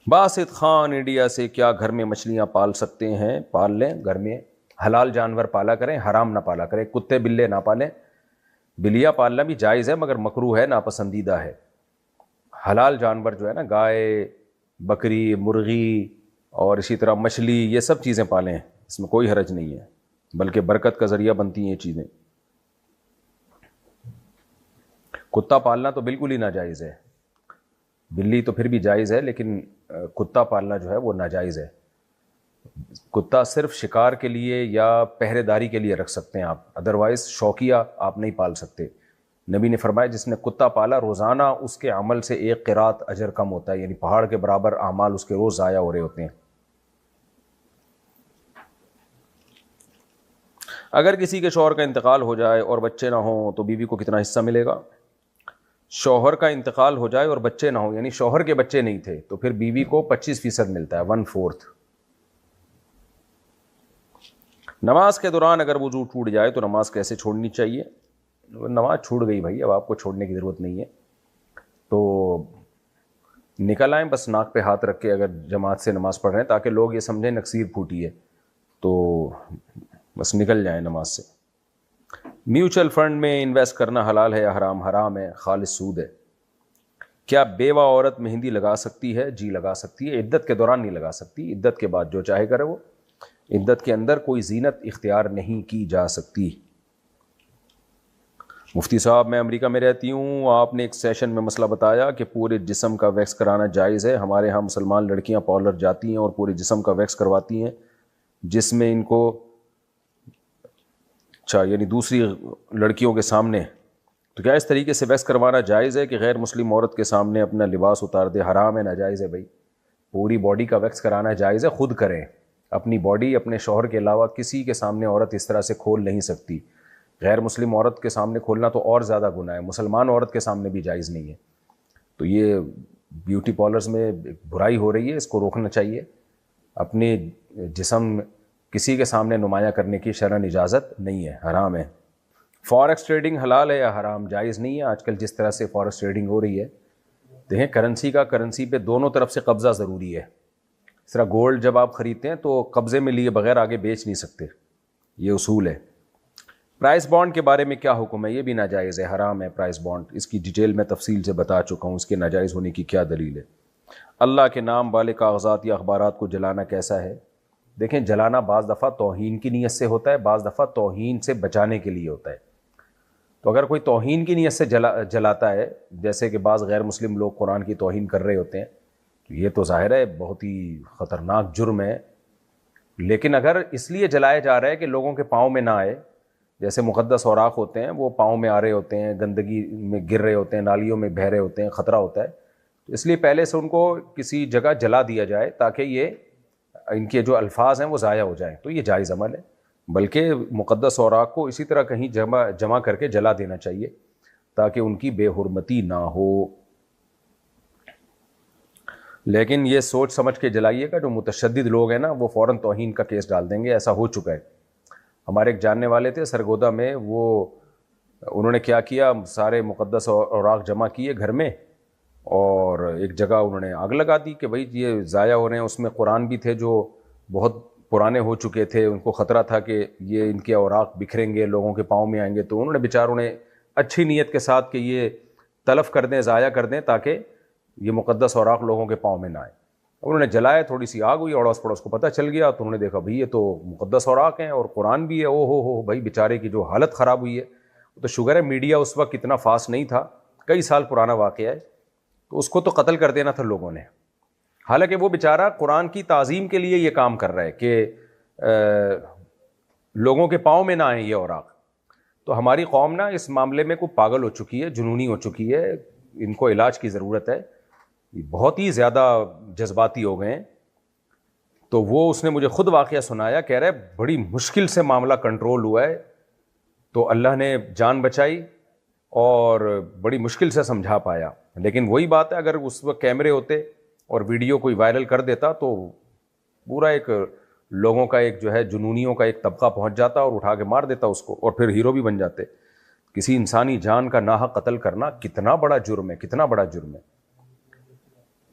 Basit Khan India سے کیا گھر میں مچھلیاں پال سکتے ہیں؟ پال لیں گھر میں، حلال جانور پالا کریں، حرام نہ پالا کریں، کتے بلے نہ پالیں۔ بلیاں پالنا بھی جائز ہے مگر مکروہ ہے، ناپسندیدہ ہے۔ حلال جانور جو ہے نا، گائے، بکری، مرغی اور اسی طرح مچھلی، یہ سب چیزیں پالیں، اس میں کوئی حرج نہیں ہے، بلکہ برکت کا ذریعہ بنتی ہیں یہ چیزیں۔ کتا پالنا تو بالکل ہی ناجائز ہے، بلی تو پھر بھی جائز ہے، لیکن کتا پالنا جو ہے وہ ناجائز ہے۔ کتا صرف شکار کے لیے یا پہرے داری کے لیے رکھ سکتے ہیں آپ، ادروائز شوقیہ آپ نہیں پال سکتے۔ نبی نے فرمایا جس نے کتا پالا روزانہ اس کے عمل سے 1 قرات اجر کم ہوتا ہے، یعنی پہاڑ کے برابر اعمال اس کے روز ضائع ہو رہے ہوتے ہیں۔ اگر کسی کے شوہر کا انتقال ہو جائے اور بچے نہ ہوں تو بیوی کو کتنا حصہ ملے گا؟ شوہر کا انتقال ہو جائے اور بچے نہ ہوں، یعنی شوہر کے بچے نہیں تھے، تو پھر بیوی کو 25% ملتا ہے، 1/4۔ نماز کے دوران اگر وضو ٹوٹ جائے تو نماز کیسے چھوڑنی چاہیے؟ نماز چھوٹ گئی بھائی، اب آپ کو چھوڑنے کی ضرورت نہیں ہے، تو نکل آئیں بس ناک پہ ہاتھ رکھ کے اگر جماعت سے نماز پڑھ رہے ہیں، تاکہ لوگ یہ سمجھیں نکسیر پھوٹی ہے، تو بس نکل جائیں نماز سے۔ میوچل فنڈ میں انویسٹ کرنا حلال ہے یا حرام؟ حرام ہے، خالص سود ہے۔ کیا بیوہ عورت مہندی لگا سکتی ہے؟ جی لگا سکتی ہے، عدت کے دوران نہیں لگا سکتی، عدت کے بعد جو چاہے کرے وہ، عدت کے اندر کوئی زینت اختیار نہیں کی جا سکتی۔ مفتی صاحب میں امریکہ میں رہتی ہوں، آپ نے ایک سیشن میں مسئلہ بتایا کہ پورے جسم کا ویکس کرانا جائز ہے۔ ہمارے ہاں مسلمان لڑکیاں پارلر جاتی ہیں اور پورے جسم کا ویکس کرواتی ہیں، جس میں ان کو یعنی دوسری لڑکیوں کے سامنے، تو کیا اس طریقے سے ویکس کروانا جائز ہے کہ غیر مسلم عورت کے سامنے اپنا لباس اتار دے؟ حرام ہے، ناجائز ہے بھائی۔ پوری باڈی کا ویکس کرانا جائز ہے، خود کریں، اپنی باڈی اپنے شوہر کے علاوہ کسی کے سامنے عورت اس طرح سے کھول نہیں سکتی۔ غیر مسلم عورت کے سامنے کھولنا تو اور زیادہ گناہ ہے، مسلمان عورت کے سامنے بھی جائز نہیں ہے۔ تو یہ بیوٹی پارلرز میں برائی ہو رہی ہے، اس کو روکنا چاہیے۔ اپنے جسم کسی کے سامنے نمایاں کرنے کی شرعاً اجازت نہیں ہے، حرام ہے۔ فارکس ٹریڈنگ حلال ہے یا حرام؟ جائز نہیں ہے۔ آج کل جس طرح سے فارکس ٹریڈنگ ہو رہی ہے، دیکھیں کرنسی پہ دونوں طرف سے قبضہ ضروری ہے۔ اس طرح گولڈ جب آپ خریدتے ہیں تو قبضے میں لیے بغیر آگے بیچ نہیں سکتے، یہ اصول ہے۔ پرائز بانڈ کے بارے میں کیا حکم ہے؟ یہ بھی ناجائز ہے، حرام ہے پرائز بانڈ، اس کی ڈیٹیل میں تفصیل سے بتا چکا ہوں، اس کے ناجائز ہونے کی کیا دلیل ہے۔ اللہ کے نام والے کاغذات یا اخبارات کو جلانا کیسا ہے؟ دیکھیں جلانا بعض دفعہ توہین کی نیت سے ہوتا ہے، بعض دفعہ توہین سے بچانے کے لیے ہوتا ہے۔ تو اگر کوئی توہین کی نیت سے جلاتا ہے، جیسے کہ بعض غیر مسلم لوگ قرآن کی توہین کر رہے ہوتے ہیں، تو یہ تو ظاہر ہے بہت ہی خطرناک جرم ہے۔ لیکن اگر اس لیے جلایا جا رہا ہے کہ لوگوں کے پاؤں میں نہ آئے، جیسے مقدس اوراق ہوتے ہیں وہ پاؤں میں آ رہے ہوتے ہیں، گندگی میں گر رہے ہوتے ہیں، نالیوں میں بہہ رہے ہوتے ہیں، خطرہ ہوتا ہے، تو اس لیے پہلے سے ان کو کسی جگہ جلا دیا جائے تاکہ یہ ان کے جو الفاظ ہیں وہ ضائع ہو جائیں، تو یہ جائز عمل ہے۔ بلکہ مقدس اوراق کو اسی طرح کہیں جمع کر کے جلا دینا چاہیے تاکہ ان کی بے حرمتی نہ ہو۔ لیکن یہ سوچ سمجھ کے جلائیے گا، جو متشدد لوگ ہیں نا وہ فوراً توہین کا کیس ڈال دیں گے، ایسا ہو چکا ہے۔ ہمارے ایک جاننے والے تھے سرگودا میں، انہوں نے کیا کیا، سارے مقدس اوراق جمع کیے گھر میں اور ایک جگہ انہوں نے آگ لگا دی کہ بھائی یہ ضائع ہو رہے ہیں۔ اس میں قرآن بھی تھے جو بہت پرانے ہو چکے تھے، ان کو خطرہ تھا کہ یہ ان کے اوراق بکھریں گے، لوگوں کے پاؤں میں آئیں گے، تو انہوں نے بیچاروں نے اچھی نیت کے ساتھ کہ یہ تلف کر دیں، ضائع کر دیں تاکہ یہ مقدس اوراق لوگوں کے پاؤں میں نہ آئے۔ انہوں نے جلایا، تھوڑی سی آگ ہوئی، اڑوس پڑوس کو پتہ چل گیا، تو انہوں نے دیکھا بھئی یہ تو مقدس اوراق ہیں اور قرآن بھی ہے، او ہو بھائی بیچارے کی جو حالت خراب ہوئی ہے۔ تو شکر ہے میڈیا اس وقت اتنا فاسٹ نہیں تھا، کئی سال پرانا واقعہ ہے، تو اس کو تو قتل کر دینا تھا لوگوں نے۔ حالانکہ وہ بیچارہ قرآن کی تعظیم کے لیے یہ کام کر رہا ہے کہ لوگوں کے پاؤں میں نہ آئیں یہ اوراق۔ تو ہماری قوم نا اس معاملے میں کوئی پاگل ہو چکی ہے، جنونی ہو چکی ہے، ان کو علاج کی ضرورت ہے، بہت ہی زیادہ جذباتی ہو گئے ہیں۔ تو وہ اس نے مجھے خود واقعہ سنایا، کہہ رہے بڑی مشکل سے معاملہ کنٹرول ہوا ہے، تو اللہ نے جان بچائی اور بڑی مشکل سے سمجھا پایا۔ لیکن وہی بات ہے، اگر اس وقت کیمرے ہوتے اور ویڈیو کوئی وائرل کر دیتا تو پورا ایک لوگوں کا ایک جو ہے جنونیوں کا ایک طبقہ پہنچ جاتا اور اٹھا کے مار دیتا اس کو، اور پھر ہیرو بھی بن جاتے۔ کسی انسانی جان کا ناحق قتل کرنا کتنا بڑا جرم ہے، کتنا بڑا جرم ہے۔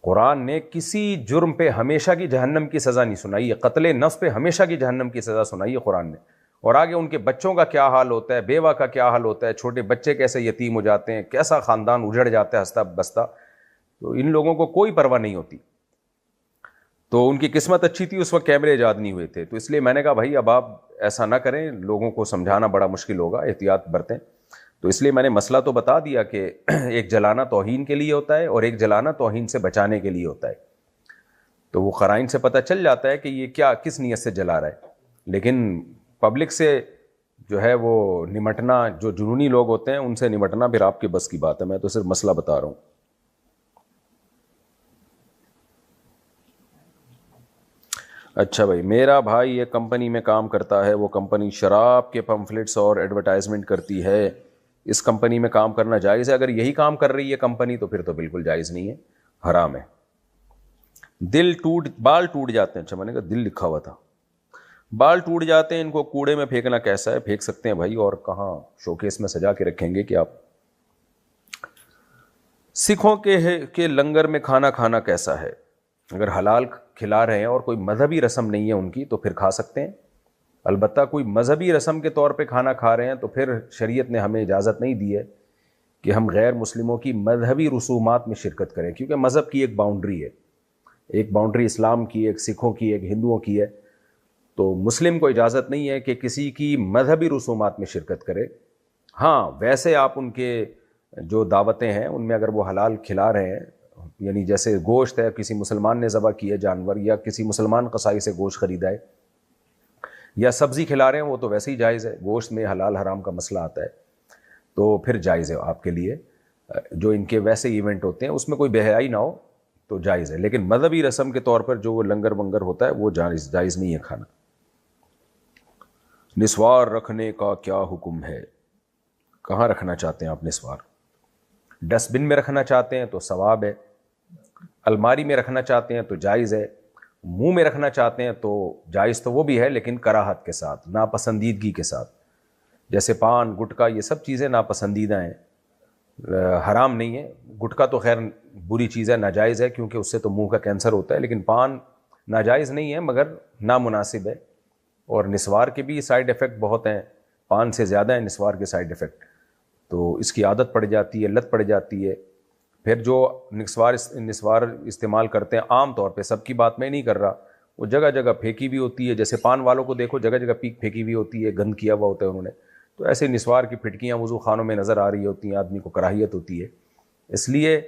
قرآن نے کسی جرم پہ ہمیشہ کی جہنم کی سزا نہیں سنائی ہے، قتل نفس پہ ہمیشہ کی جہنم کی سزا سنائی ہے قرآن نے. اور آگے ان کے بچوں کا کیا حال ہوتا ہے، بیوہ کا کیا حال ہوتا ہے، چھوٹے بچے کیسے یتیم ہو جاتے ہیں، کیسا خاندان اجڑ جاتا ہے ہنستا بستا. تو ان لوگوں کو کوئی پرواہ نہیں ہوتی. تو ان کی قسمت اچھی تھی، اس وقت کیمرے ایجاد نہیں ہوئے تھے. تو اس لیے میں نے کہا بھائی اب آپ ایسا نہ کریں، لوگوں کو سمجھانا بڑا مشکل ہوگا، احتیاط برتیں. تو اس لیے میں نے مسئلہ تو بتا دیا کہ ایک جلانا توہین کے لیے ہوتا ہے اور ایک جلانا توہین سے بچانے کے لیے ہوتا ہے. تو وہ قرائن سے پتہ چل جاتا ہے کہ یہ کیا کس نیت سے جلا رہا ہے. لیکن پبلک سے جو ہے وہ نمٹنا، جو جنونی لوگ ہوتے ہیں ان سے نمٹنا پھر آپ کے بس کی بات ہے. میں تو صرف مسئلہ بتا رہا ہوں. اچھا بھائی، میرا بھائی ایک کمپنی میں کام کرتا ہے، وہ کمپنی شراب کے پمفلٹس اور ایڈورٹائزمنٹ کرتی ہے. اس کمپنی میں کام کرنا جائز ہے؟ اگر یہی کام کر رہی ہے کمپنی تو پھر تو بالکل جائز نہیں ہے، حرام ہے. بال ٹوٹ جاتے ہیں. اچھا میں نے کہا دل لکھا ہوا تھا. بال ٹوٹ جاتے ہیں، ان کو کوڑے میں پھینکنا کیسا ہے؟ پھینک سکتے ہیں بھائی، اور کہاں شوکیس میں سجا کے رکھیں گے کہ آپ. سکھوں کے لنگر میں کھانا کھانا کیسا ہے؟ اگر حلال کھلا رہے ہیں اور کوئی مذہبی رسم نہیں ہے ان کی تو پھر کھا سکتے ہیں. البتہ کوئی مذہبی رسم کے طور پہ کھانا کھا رہے ہیں تو پھر شریعت نے ہمیں اجازت نہیں دی ہے کہ ہم غیر مسلموں کی مذہبی رسومات میں شرکت کریں، کیونکہ مذہب کی ایک باؤنڈری ہے. ایک باؤنڈری اسلام کی، ایک سکھوں کی، ایک ہندوؤں کی ہے. تو مسلم کو اجازت نہیں ہے کہ کسی کی مذہبی رسومات میں شرکت کرے. ہاں ویسے آپ ان کے جو دعوتیں ہیں ان میں اگر وہ حلال کھلا رہے ہیں، یعنی جیسے گوشت ہے، کسی مسلمان نے ذبح کیا جانور، یا کسی مسلمان قصائی سے گوشت خریدا ہے، یا سبزی کھلا رہے ہیں، وہ تو ویسے ہی جائز ہے. گوشت میں حلال حرام کا مسئلہ آتا ہے تو پھر جائز ہے آپ کے لیے. جو ان کے ویسے ایونٹ ہوتے ہیں اس میں کوئی بے حیائی نہ ہو تو جائز ہے. لیکن مذہبی رسم کے طور پر جو وہ لنگر ونگر ہوتا ہے وہ جائز نہیں ہے کھانا. نسوار رکھنے کا کیا حکم ہے؟ کہاں رکھنا چاہتے ہیں آپ نسوار؟ ڈسٹ بن میں رکھنا چاہتے ہیں تو ثواب ہے، الماری میں رکھنا چاہتے ہیں تو جائز ہے، منہ میں رکھنا چاہتے ہیں تو جائز تو وہ بھی ہے لیکن کراہت کے ساتھ، ناپسندیدگی کے ساتھ. جیسے پان گٹکا یہ سب چیزیں ناپسندیدہ ہیں، حرام نہیں ہے. گٹکا تو خیر بری چیز ہے، ناجائز ہے کیونکہ اس سے تو منہ کا کینسر ہوتا ہے. لیکن پان ناجائز نہیں ہے مگر نامناسب ہے. اور نسوار کے بھی سائیڈ ایفیکٹ بہت ہیں، پان سے زیادہ ہیں نسوار کے سائیڈ ایفیکٹ. تو اس کی عادت پڑ جاتی ہے، لت پڑ جاتی ہے. پھر جو نسوار استعمال کرتے ہیں عام طور پہ، سب کی بات میں نہیں کر رہا، وہ جگہ جگہ پھینکی بھی ہوتی ہے. جیسے پان والوں کو دیکھو جگہ جگہ پھینکی بھی ہوتی ہے، گند کیا ہوا ہوتا ہے انہوں نے. تو ایسے نسوار کی پھٹکیاں وضو خانوں میں نظر آ رہی ہوتی ہیں، آدمی کو کراہیت ہوتی ہے. اس لیے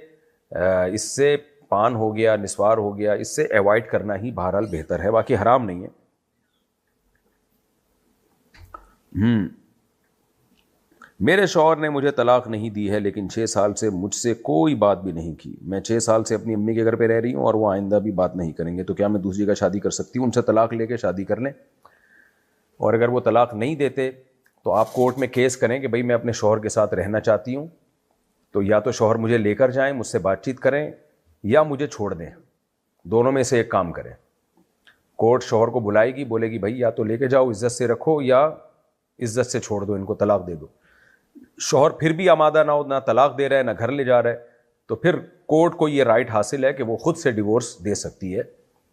اس سے پان ہو گیا، نسوار ہو گیا، اس سے ایوائڈ کرنا ہی بہرحال بہتر ہے، باقی حرام نہیں ہے. میرے شوہر نے مجھے طلاق نہیں دی ہے لیکن 6 سال سے مجھ سے کوئی بات بھی نہیں کی. میں 6 سال سے اپنی امی کے گھر پہ رہ رہی ہوں اور وہ آئندہ بھی بات نہیں کریں گے. تو کیا میں دوسری جگہ شادی کر سکتی ہوں؟ ان سے طلاق لے کے شادی کر لیں. اور اگر وہ طلاق نہیں دیتے تو آپ کورٹ میں کیس کریں کہ بھئی میں اپنے شوہر کے ساتھ رہنا چاہتی ہوں. تو یا تو شوہر مجھے لے کر جائیں، مجھ سے بات چیت کریں، یا مجھے چھوڑ دیں. دونوں میں سے ایک کام کریں. کورٹ شوہر کو بلائے گی، بولے گی بھائی یا تو لے کے جاؤ عزت سے رکھو، یا عزت سے چھوڑ دو، ان کو طلاق دے دو. شوہر پھر بھی آمادہ نہ ہو، نہ طلاق دے رہا ہے نہ گھر لے جا رہا ہے، تو پھر کورٹ کو یہ رائٹ حاصل ہے کہ وہ خود سے ڈیورس دے سکتی ہے.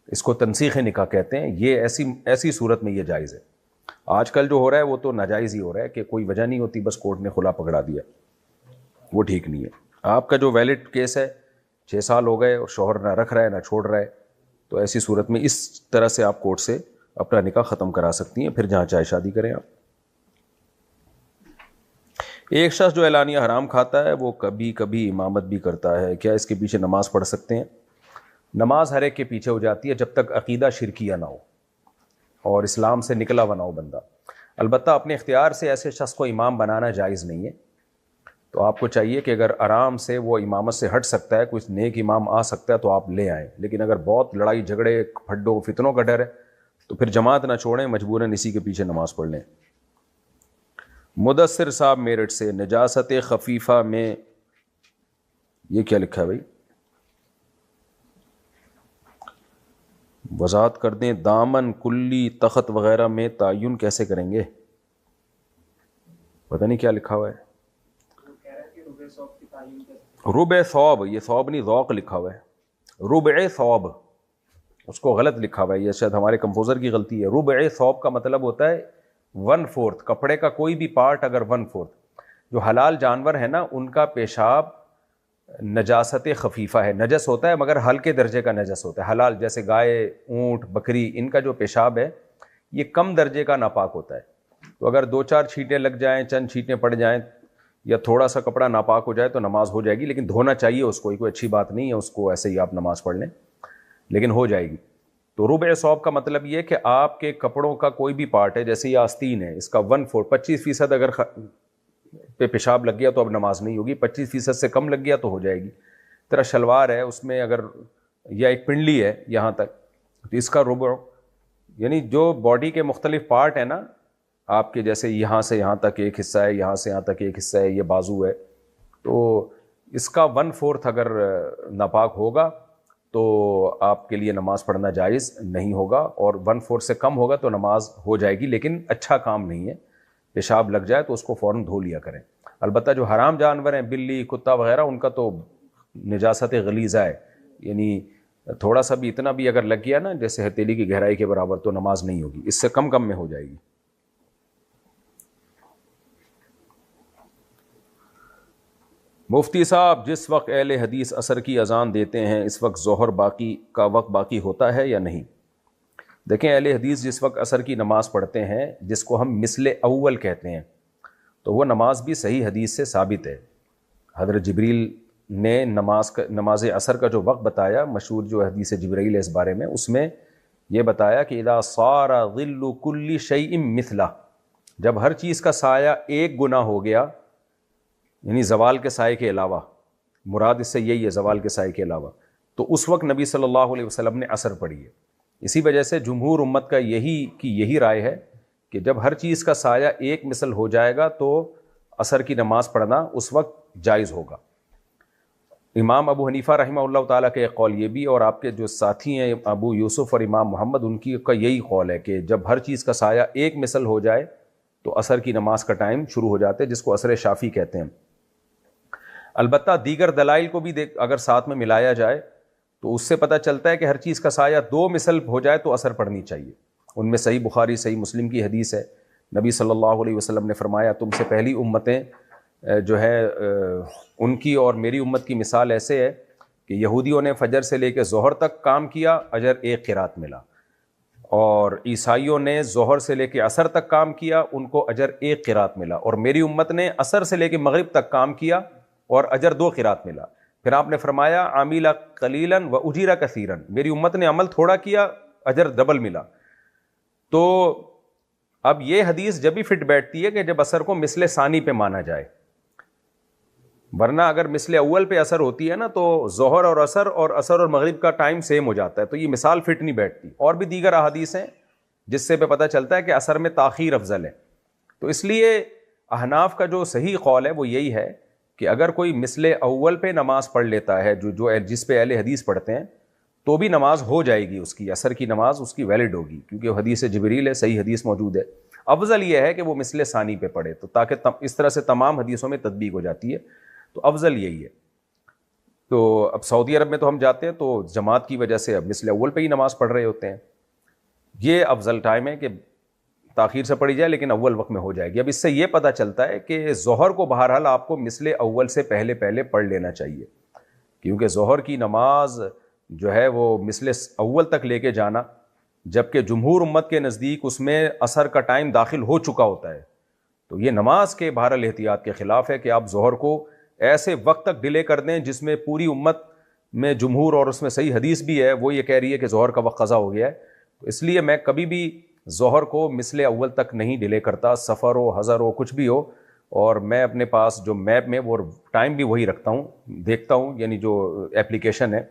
اس کو تنسیخ نکاح کہتے ہیں. یہ ایسی صورت میں یہ جائز ہے. آج کل جو ہو رہا ہے وہ تو ناجائز ہی ہو رہا ہے کہ کوئی وجہ نہیں ہوتی، بس کورٹ نے خلا پکڑا دیا. وہ ٹھیک نہیں ہے. آپ کا جو ویلڈ کیس ہے 6 سال ہو گئے اور شوہر نہ رکھ رہا ہے نہ چھوڑ رہا ہے، تو ایسی صورت میں اس طرح سے آپ کورٹ سے اپنا نکاح ختم کرا سکتی ہیں، پھر جہاں چاہے شادی کریں آپ. ایک شخص جو اعلانیہ حرام کھاتا ہے وہ کبھی کبھی امامت بھی کرتا ہے، کیا اس کے پیچھے نماز پڑھ سکتے ہیں؟ نماز ہر ایک کے پیچھے ہو جاتی ہے جب تک عقیدہ شرکیہ نہ ہو اور اسلام سے نکلا ہوا نہ ہو بندہ. البتہ اپنے اختیار سے ایسے شخص کو امام بنانا جائز نہیں ہے. تو آپ کو چاہیے کہ اگر آرام سے وہ امامت سے ہٹ سکتا ہے، کوئی نیک امام آ سکتا ہے تو آپ لے آئیں. لیکن اگر بہت لڑائی جھگڑے پھڈوں فتنوں کا ڈر ہے تو پھر جماعت نہ چھوڑیں، مجبوراً اسی کے پیچھے نماز پڑھ لیں. مدثر صاحب میرٹھ سے، نجاست خفیفہ میں یہ کیا لکھا ہے بھائی؟ وضاحت کر دیں. دامن، کلی، تخت وغیرہ میں تعین کیسے کریں گے؟ پتہ نہیں کیا لکھا ہوا ہے. ربع ثوب، یہ ثوب نہیں ذوق لکھا ہوا ہے. ربع ثوب، اس کو غلط لکھا ہوا ہے، یہ شاید ہمارے کمپوزر کی غلطی ہے. ربع ثوب کا مطلب ہوتا ہے 1/4. کپڑے کا کوئی بھی پارٹ اگر 1/4. جو حلال جانور ہے نا ان کا پیشاب نجاست خفیفہ ہے، نجس ہوتا ہے مگر ہلکے درجے کا نجس ہوتا ہے. حلال جیسے گائے، اونٹ، بکری، ان کا جو پیشاب ہے یہ کم درجے کا ناپاک ہوتا ہے. تو اگر 2-4 چھینٹیں لگ جائیں، چند چھینٹیں پڑ جائیں یا تھوڑا سا کپڑا ناپاک ہو جائے تو نماز ہو جائے گی، لیکن دھونا چاہیے اس کو، کوئی اچھی بات نہیں ہے اس کو ایسے ہی آپ نماز پڑھ لیں، لیکن ہو جائے گی. تو ربع ثوب کا مطلب یہ کہ آپ کے کپڑوں کا کوئی بھی پارٹ ہے، جیسے یہ آستین ہے، اس کا 1/4 25% اگر پہ پیشاب لگ گیا تو اب نماز نہیں ہوگی، 25% سے کم لگ گیا تو ہو جائے گی. طرح شلوار ہے اس میں اگر، یا ایک پنڈلی ہے یہاں تک، تو اس کا ربع، یعنی جو باڈی کے مختلف پارٹ ہیں نا آپ کے، جیسے یہاں سے یہاں تک ایک حصہ ہے، یہاں سے یہاں تک ایک حصہ ہے، یہ بازو ہے، تو اس کا 1/4 اگر ناپاک ہوگا تو آپ کے لیے نماز پڑھنا جائز نہیں ہوگا، اور 1/4 سے کم ہوگا تو نماز ہو جائے گی، لیکن اچھا کام نہیں ہے. پیشاب لگ جائے تو اس کو فوراً دھو لیا کریں. البتہ جو حرام جانور ہیں، بلی، کتا وغیرہ، ان کا تو نجاست غلیظہ ہے، یعنی تھوڑا سا بھی، اتنا بھی اگر لگ گیا نا جیسے ہتھیلی کی گہرائی کے برابر تو نماز نہیں ہوگی، اس سے کم کم میں ہو جائے گی. مفتی صاحب، جس وقت اہل حدیث عصر کی اذان دیتے ہیں اس وقت ظہر باقی کا وقت باقی ہوتا ہے یا نہیں؟ دیکھیں، اہل حدیث جس وقت عصر کی نماز پڑھتے ہیں جس کو ہم مثل اول کہتے ہیں، تو وہ نماز بھی صحیح حدیث سے ثابت ہے. حضرت جبریل نے نماز عصر کا جو وقت بتایا، مشہور جو حدیث جبرائیل ہے اس بارے میں، اس میں یہ بتایا کہ اذا صار ظل کل شیء مثلہ، جب ہر چیز کا سایہ ایک گنا ہو گیا، یعنی زوال کے سائے کے علاوہ، مراد اس سے یہی ہے زوال کے سائے کے علاوہ، تو اس وقت نبی صلی اللہ علیہ وسلم نے عصر پڑھی ہے. اسی وجہ سے جمہور امت کا یہی رائے ہے کہ جب ہر چیز کا سایہ ایک مثل ہو جائے گا تو عصر کی نماز پڑھنا اس وقت جائز ہوگا. امام ابو حنیفہ رحمہ اللہ تعالیٰ کا ایک قول یہ بھی، اور آپ کے جو ساتھی ہیں ابو یوسف اور امام محمد، ان کی کا یہی قول ہے کہ جب ہر چیز کا سایہ ایک مثل ہو جائے تو عصر کی نماز کا ٹائم شروع ہو جاتا ہے، جس کو عصر شافی کہتے ہیں. البتہ دیگر دلائل کو بھی اگر ساتھ میں ملایا جائے تو اس سے پتہ چلتا ہے کہ ہر چیز کا سایہ 2 مثل ہو جائے تو عصر پڑھنی چاہیے. ان میں صحیح بخاری، صحیح مسلم کی حدیث ہے، نبی صلی اللہ علیہ وسلم نے فرمایا تم سے پہلی امتیں جو ہے ان کی اور میری امت کی مثال ایسے ہے کہ یہودیوں نے فجر سے لے کے ظہر تک کام کیا، اجر 1 قرات ملا، اور عیسائیوں نے ظہر سے لے کے عصر تک کام کیا، ان کو اجر 1 قرات ملا، اور میری امت نے عصر سے لے کے مغرب تک کام کیا اور اجر 2 قرات ملا. پھر آپ نے فرمایا عاملہ قلیلا و اجیرا کثیرا، میری امت نے عمل تھوڑا کیا، اجر ڈبل ملا. تو اب یہ حدیث جب بھی فٹ بیٹھتی ہے کہ جب عصر کو مثل ثانی پہ مانا جائے، ورنہ اگر مثل اول پہ اثر ہوتی ہے نا تو ظہر اور عصر اور مغرب کا ٹائم سیم ہو جاتا ہے، تو یہ مثال فٹ نہیں بیٹھتی. اور بھی دیگر احادیث ہیں جس سے پہ پتہ چلتا ہے کہ عصر میں تاخیر افضل ہے. تو اس لیے احناف کا جو صحیح قول ہے وہ یہی ہے کہ اگر کوئی مثل اول پہ نماز پڑھ لیتا ہے، جس پہ اہل حدیث پڑھتے ہیں، تو بھی نماز ہو جائے گی، اس کی عصر کی نماز اس کی ویلڈ ہوگی، کیونکہ وہ حدیث جبریل ہے، صحیح حدیث موجود ہے. افضل یہ ہے کہ وہ مثل ثانی پہ پڑھے، تو تاکہ اس طرح سے تمام حدیثوں میں تطبیق ہو جاتی ہے، تو افضل یہی ہے. تو اب سعودی عرب میں تو ہم جاتے ہیں تو جماعت کی وجہ سے اب مثل اول پہ ہی نماز پڑھ رہے ہوتے ہیں. یہ افضل ٹائم ہے کہ تاخیر سے پڑھی جائے لیکن اول وقت میں ہو جائے گی. اب اس سے یہ پتہ چلتا ہے کہ ظہر کو بہرحال آپ کو مثل اول سے پہلے پڑھ لینا چاہیے، کیونکہ ظہر کی نماز جو ہے وہ مثل اول تک لے کے جانا، جبکہ جمہور امت کے نزدیک اس میں عصر کا ٹائم داخل ہو چکا ہوتا ہے، تو یہ نماز کے بہرحال احتیاط کے خلاف ہے کہ آپ ظہر کو ایسے وقت تک ڈیلے کر دیں جس میں پوری امت میں جمہور، اور اس میں صحیح حدیث بھی ہے، وہ یہ کہہ رہی ہے کہ ظہر کا وقت قضا ہو گیا ہے. تو اس لیے میں کبھی بھی ظہر کو مثل اول تک نہیں ڈیلے کرتا، سفر ہو، حضر ہو، کچھ بھی ہو. اور میں اپنے پاس جو میپ میں وہ ٹائم بھی وہی رکھتا ہوں، دیکھتا ہوں، یعنی جو اپلیکیشن ہے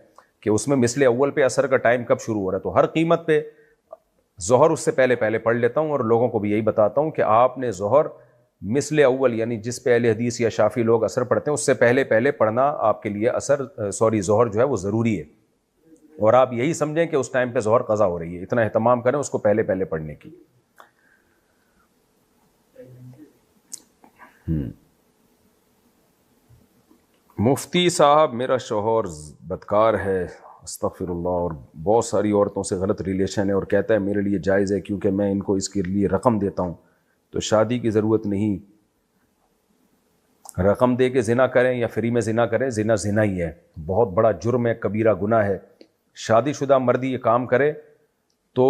کہ اس میں مثل اول پہ عصر کا ٹائم کب شروع ہو رہا ہے، تو ہر قیمت پہ ظہر اس سے پہلے پڑھ لیتا ہوں، اور لوگوں کو بھی یہی بتاتا ہوں کہ آپ نے ظہر مثل اول، یعنی جس پہ اہل حدیث یا شافی لوگ عصر پڑھتے ہیں اس سے پہلے پڑھنا آپ کے لیے ظہر جو ہے وہ ضروری ہے. اور آپ یہی سمجھیں کہ اس ٹائم پہ ظہر قضا ہو رہی ہے، اتنا اہتمام کریں اس کو پہلے پڑھنے کی. مفتی صاحب، میرا شوہر بدکار ہے، استغفر اللہ. اور بہت ساری عورتوں سے غلط ریلیشن ہے اور کہتا ہے میرے لیے جائز ہے کیونکہ میں ان کو اس کے لیے رقم دیتا ہوں. تو شادی کی ضرورت نہیں, رقم دے کے زنا کریں یا فری میں زنا کریں, زنا زنا ہی ہے, بہت بڑا جرم ہے, کبیرہ گناہ ہے. شادی شدہ مردی یہ کام کرے تو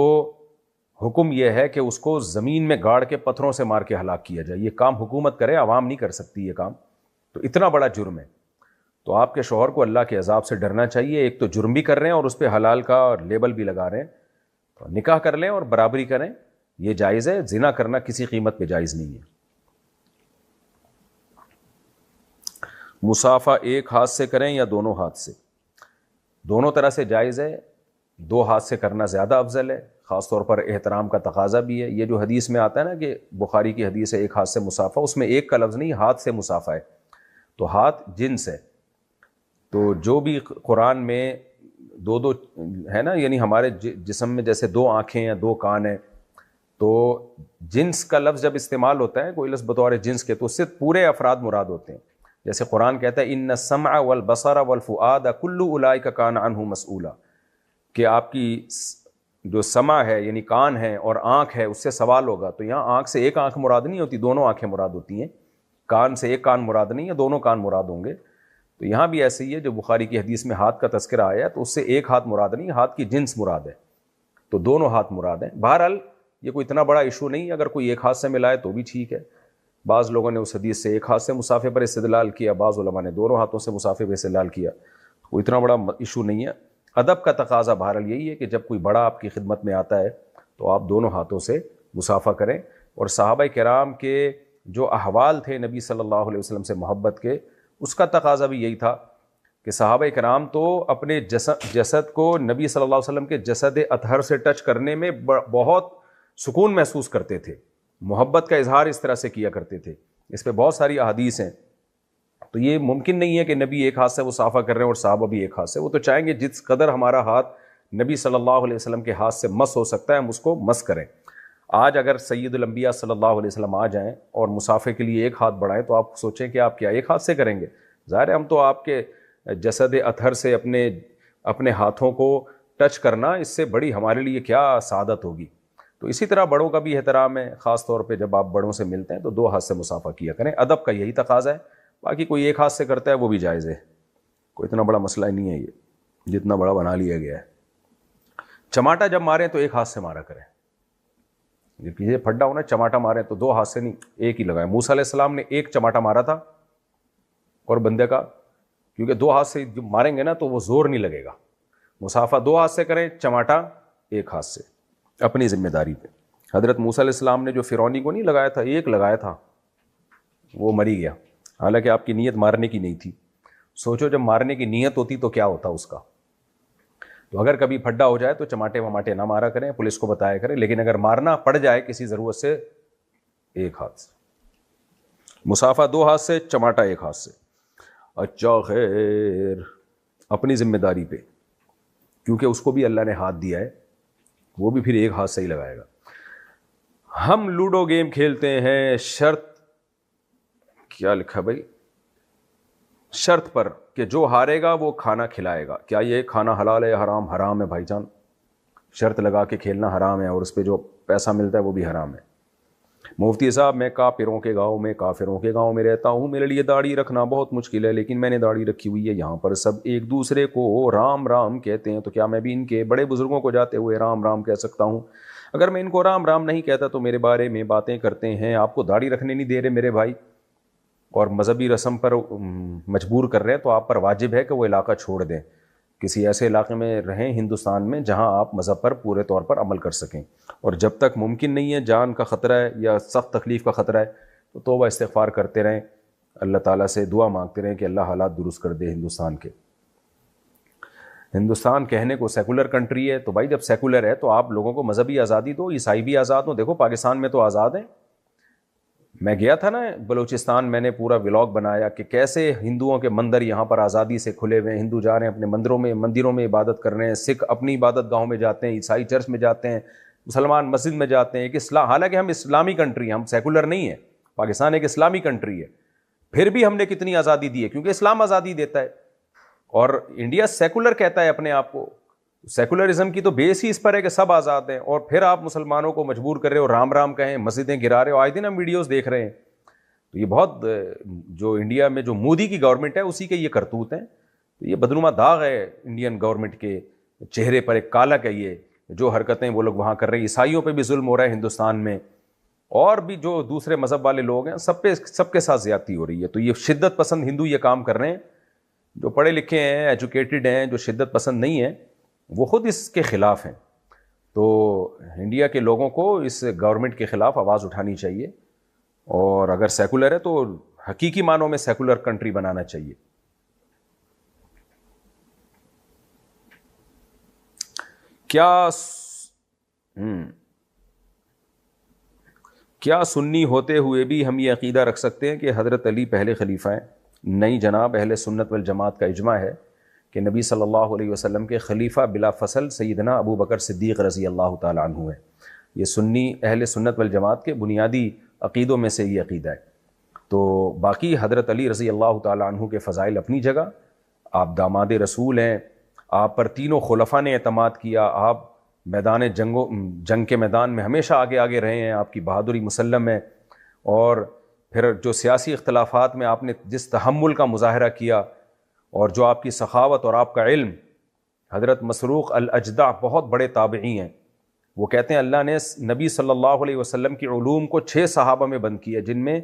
حکم یہ ہے کہ اس کو زمین میں گاڑ کے پتھروں سے مار کے ہلاک کیا جائے. یہ کام حکومت کرے, عوام نہیں کر سکتی یہ کام. تو اتنا بڑا جرم ہے. تو آپ کے شوہر کو اللہ کے عذاب سے ڈرنا چاہیے. ایک تو جرم بھی کر رہے ہیں اور اس پہ حلال کا لیبل بھی لگا رہے ہیں. تو نکاح کر لیں اور برابری کریں, یہ جائز ہے. زنا کرنا کسی قیمت پہ جائز نہیں ہے. مصافحہ ایک ہاتھ سے کریں یا دونوں ہاتھ سے؟ دونوں طرح سے جائز ہے. دو ہاتھ سے کرنا زیادہ افضل ہے, خاص طور پر احترام کا تقاضا بھی ہے. یہ جو حدیث میں آتا ہے نا کہ بخاری کی حدیث ہے ایک ہاتھ سے مصافحہ, اس میں ایک کا لفظ نہیں, ہاتھ سے مصافحہ ہے. تو ہاتھ جنس ہے. تو جو بھی قرآن میں دو دو ہے نا, یعنی ہمارے جسم میں جیسے دو آنکھیں یا دو کان ہیں, تو جنس کا لفظ جب استعمال ہوتا ہے کوئی لفظ بطور جنس کے, تو اس سے پورے افراد مراد ہوتے ہیں. جیسے قرآن کہتا ہے ان السمع والبصر والفؤاد کل اولئک کان عنہ مسئولا, کہ آپ کی جو سمع ہے یعنی کان ہے اور آنکھ ہے اس سے سوال ہوگا. تو یہاں آنکھ سے ایک آنکھ مراد نہیں ہوتی, دونوں آنکھیں مراد ہوتی ہیں. کان سے ایک کان مراد نہیں ہے, دونوں کان مراد ہوں گے. تو یہاں بھی ایسے ہی ہے, جو بخاری کی حدیث میں ہاتھ کا تذکرہ آیا تو اس سے ایک ہاتھ مراد نہیں, ہاتھ کی جنس مراد ہے. تو دونوں ہاتھ مراد ہیں. بہرحال یہ کوئی اتنا بڑا ایشو نہیں ہے, اگر کوئی ایک ہاتھ سے ملائے تو بھی ٹھیک ہے. بعض لوگوں نے اس حدیث سے ایک ہاتھ سے مصافحے پر استدلال کیا, بعض علماء نے دونوں ہاتھوں سے مصافحے پر استدلال کیا. کوئی اتنا بڑا ایشو نہیں ہے. ادب کا تقاضا بہرحال یہی ہے کہ جب کوئی بڑا آپ کی خدمت میں آتا ہے تو آپ دونوں ہاتھوں سے مصافحہ کریں. اور صحابہ کرام کے جو احوال تھے نبی صلی اللہ علیہ وسلم سے محبت کے, اس کا تقاضا بھی یہی تھا کہ صحابہ کرام تو اپنے جسد کو نبی صلی اللہ علیہ وسلم کے جسد اطہر سے ٹچ کرنے میں بہت سکون محسوس کرتے تھے. محبت کا اظہار اس طرح سے کیا کرتے تھے. اس پہ بہت ساری احادیث ہیں. تو یہ ممکن نہیں ہے کہ نبی ایک ہاتھ سے مصافحہ کر رہے ہیں اور صحابہ بھی ایک ہاتھ سے. وہ تو چاہیں گے جس قدر ہمارا ہاتھ نبی صلی اللہ علیہ وسلم کے ہاتھ سے مس ہو سکتا ہے ہم اس کو مس کریں. آج اگر سید الانبیاء صلی اللہ علیہ وسلم آ جائیں اور مصافحے کے لیے ایک ہاتھ بڑھائیں تو آپ سوچیں کہ آپ کیا ایک ہاتھ سے کریں گے؟ ظاہر ہے ہم تو آپ کے جسد اطہر سے اپنے ہاتھوں کو ٹچ کرنا, اس سے بڑی ہمارے لیے کیا سعادت ہوگی. تو اسی طرح بڑوں کا بھی احترام ہے, خاص طور پہ جب آپ بڑوں سے ملتے ہیں تو دو ہاتھ سے مصافحہ کیا کریں. ادب کا یہی تقاضا ہے. باقی کوئی ایک ہاتھ سے کرتا ہے وہ بھی جائز ہے, کوئی اتنا بڑا مسئلہ نہیں ہے یہ جتنا بڑا بنا لیا گیا ہے. چماٹا جب ماریں تو ایک ہاتھ سے مارا کریں. جب کسی پھڈا ہونا چماٹا ماریں تو دو ہاتھ سے نہیں, ایک ہی لگائیں. موسیٰ علیہ السلام نے ایک چماٹا مارا تھا اور بندے کا, کیونکہ دو ہاتھ سے جب ماریں گے نا تو وہ زور نہیں لگے گا. مصافحہ دو ہاتھ سے کریں, چماٹا ایک ہاتھ سے, اپنی ذمہ داری پہ. حضرت موسیٰ علیہ السلام نے جو فرعونی کو نہیں لگایا تھا, ایک لگایا تھا, وہ مری گیا, حالانکہ آپ کی نیت مارنے کی نہیں تھی. سوچو جب مارنے کی نیت ہوتی تو کیا ہوتا اس کا. تو اگر کبھی پھڈا ہو جائے تو چماٹے وماٹے نہ مارا کریں, پولیس کو بتایا کریں. لیکن اگر مارنا پڑ جائے کسی ضرورت سے, ایک ہاتھ سے. مصافحہ دو ہاتھ سے, چماٹا ایک ہاتھ سے. اچھا خیر, اپنی ذمہ داری پہ, کیونکہ اس کو بھی اللہ نے ہاتھ دیا ہے, وہ بھی پھر ایک ہاتھ سے ہی لگائے گا. ہم لوڈو گیم کھیلتے ہیں, شرط کیا لکھا بھائی, شرط پر کہ جو ہارے گا وہ کھانا کھلائے گا. کیا یہ کھانا حلال ہے یا حرام؟ حرام ہے بھائی جان. شرط لگا کے کھیلنا حرام ہے, اور اس پہ جو پیسہ ملتا ہے وہ بھی حرام ہے. مفتی صاحب میں کافروں کے گاؤں میں رہتا ہوں, میرے لیے داڑھی رکھنا بہت مشکل ہے, لیکن میں نے داڑھی رکھی ہوئی ہے. یہاں پر سب ایک دوسرے کو رام رام کہتے ہیں, تو کیا میں بھی ان کے بڑے بزرگوں کو جاتے ہوئے رام رام کہہ سکتا ہوں؟ اگر میں ان کو رام رام نہیں کہتا تو میرے بارے میں باتیں کرتے ہیں. آپ کو داڑھی رکھنے نہیں دے رہے میرے بھائی, اور مذہبی رسم پر مجبور کر رہے ہیں, تو آپ پر واجب ہے کہ وہ علاقہ چھوڑ دیں, کسی ایسے علاقے میں رہیں ہندوستان میں جہاں آپ مذہب پر پورے طور پر عمل کر سکیں. اور جب تک ممکن نہیں ہے, جان کا خطرہ ہے یا سخت تکلیف کا خطرہ ہے, تو توبہ استغفار کرتے رہیں, اللہ تعالیٰ سے دعا مانگتے رہیں کہ اللہ حالات درست کر دے ہندوستان کے. ہندوستان کہنے کو سیکولر کنٹری ہے, تو بھائی جب سیکولر ہے تو آپ لوگوں کو مذہبی آزادی دو, عیسائی بھی آزاد ہوں. دیکھو پاکستان میں تو آزاد ہیں. میں گیا تھا نا بلوچستان, میں نے پورا ولاگ بنایا کہ کیسے ہندوؤں کے مندر یہاں پر آزادی سے کھلے ہوئے ہیں. ہندو جا رہے ہیں اپنے مندروں میں عبادت کر رہے ہیں, سکھ اپنی عبادت گاہوں میں جاتے ہیں, عیسائی چرچ میں جاتے ہیں, مسلمان مسجد میں جاتے ہیں. حالانکہ ہم اسلامی کنٹری ہیں, ہم سیکولر نہیں ہیں. پاکستان ایک اسلامی کنٹری ہے, پھر بھی ہم نے کتنی آزادی دی ہے, کیونکہ اسلام آزادی دیتا ہے. اور انڈیا سیکولر کہتا ہے اپنے آپ کو. سیکولرزم کی تو بیس ہی اس پر ہے کہ سب آزاد ہیں, اور پھر آپ مسلمانوں کو مجبور کر رہے ہو رام رام کہیں, مسجدیں گرا رہے ہو. آئے دن ہم ویڈیوز دیکھ رہے ہیں. تو یہ بہت جو انڈیا میں جو مودی کی گورنمنٹ ہے اسی کے یہ کرتوت ہیں. تو یہ بدنما داغ ہے انڈین گورنمنٹ کے چہرے پر, ایک کالا کہ یہ جو حرکتیں وہ لوگ وہاں کر رہے ہیں. عیسائیوں پہ بھی ظلم ہو رہا ہے ہندوستان میں, اور بھی جو دوسرے مذہب والے لوگ ہیں سب کے ساتھ زیادتی ہو رہی ہے. تو یہ شدت پسند ہندو یہ کام کر رہے ہیں. جو پڑھے لکھے ہیں, ایجوکیٹڈ ہیں, جو شدت پسند نہیں ہیں, وہ خود اس کے خلاف ہیں. تو انڈیا کے لوگوں کو اس گورنمنٹ کے خلاف آواز اٹھانی چاہیے, اور اگر سیکولر ہے تو حقیقی معنوں میں سیکولر کنٹری بنانا چاہیے. کیا سنی ہوتے ہوئے بھی ہم یہ عقیدہ رکھ سکتے ہیں کہ حضرت علی پہلے خلیفہ ہیں؟ نہیں جناب, اہل سنت والجماعت کا اجماع ہے کہ نبی صلی اللہ علیہ وسلم کے خلیفہ بلا فصل سیدنا ابو بکر صدیق رضی اللہ تعالیٰ عنہ ہے. یہ سنی اہل سنت والجماعت کے بنیادی عقیدوں میں سے یہ عقیدہ ہے. تو باقی حضرت علی رضی اللہ تعالیٰ عنہ کے فضائل اپنی جگہ, آپ داماد رسول ہیں, آپ پر تینوں خلفاء نے اعتماد کیا, آپ میدان جنگ کے میدان میں ہمیشہ آگے آگے رہے ہیں, آپ کی بہادری مسلم ہے. اور پھر جو سیاسی اختلافات میں آپ نے جس تحمل کا مظاہرہ کیا, اور جو آپ کی سخاوت اور آپ کا علم, حضرت مسروق الاجدع بہت بڑے تابعی ہیں, وہ کہتے ہیں اللہ نے نبی صلی اللہ علیہ وسلم کی علوم کو 6 صحابہ میں بند کیا, جن میں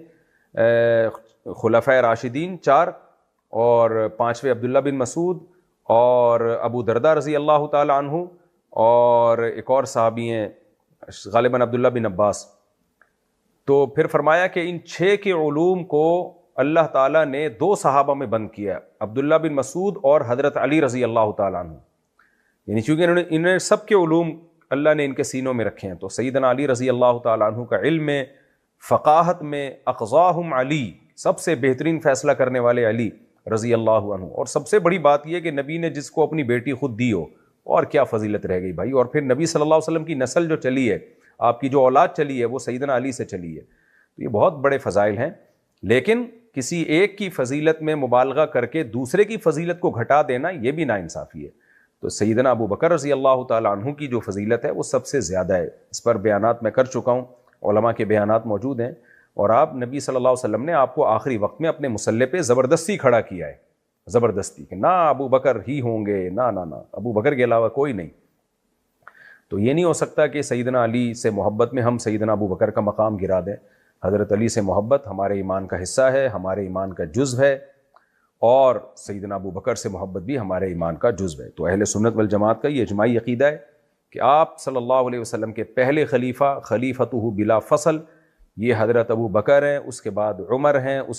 خلفۂ راشدین 4 اور 5ویں عبداللہ بن مسعود اور ابو دردہ رضی اللہ تعالی عنہ, اور ایک اور صحابی ہیں غالباً عبداللہ بن عباس. تو پھر فرمایا کہ ان 6 کے علوم کو اللہ تعالیٰ نے 2 صحابہ میں بند کیا, عبداللہ بن مسعود اور حضرت علی رضی اللہ تعالیٰ عنہ. یعنی چونکہ انہوں نے سب کے علوم اللہ نے ان کے سینوں میں رکھے ہیں. تو سیدنا علی رضی اللہ تعالیٰ عنہ کا علم میں, فقاہت میں, اقضاہم علی, سب سے بہترین فیصلہ کرنے والے علی رضی اللہ عنہ. اور سب سے بڑی بات یہ کہ نبی نے جس کو اپنی بیٹی خود دی ہو, اور کیا فضیلت رہ گئی بھائی. اور پھر نبی صلی اللہ علیہ وسلم کی نسل جو چلی ہے, آپ کی جو اولاد چلی ہے, وہ سیدنا علی سے چلی ہے. تو یہ بہت بڑے فضائل ہیں. لیکن کسی ایک کی فضیلت میں مبالغہ کر کے دوسرے کی فضیلت کو گھٹا دینا, یہ بھی ناانصافی ہے. تو سیدنا ابو بکر رضی اللہ تعالیٰ عنہ کی جو فضیلت ہے وہ سب سے زیادہ ہے. اس پر بیانات میں کر چکا ہوں, علماء کے بیانات موجود ہیں. اور آپ نبی صلی اللہ علیہ وسلم نے آپ کو آخری وقت میں اپنے مصلے پہ زبردستی کھڑا کیا ہے, زبردستی, کہ نہ ابو بکر ہی ہوں گے, نہ ابو بکر کے علاوہ کوئی نہیں. تو یہ نہیں ہو سکتا کہ سیدنا علی سے محبت میں ہم سیدنا ابو بکر کا مقام گرا دیں. حضرت علی سے محبت ہمارے ایمان کا حصہ ہے, ہمارے ایمان کا جزو ہے, اور سیدنا ابو بکر سے محبت بھی ہمارے ایمان کا جزو ہے. تو اہل سنت والجماعت کا یہ اجماعی عقیدہ ہے کہ آپ صلی اللہ علیہ وسلم کے پہلے خلیفہ, خلیفتہ بلا فصل, یہ حضرت ابو بکر ہیں, اس کے بعد عمر ہیں, اس کے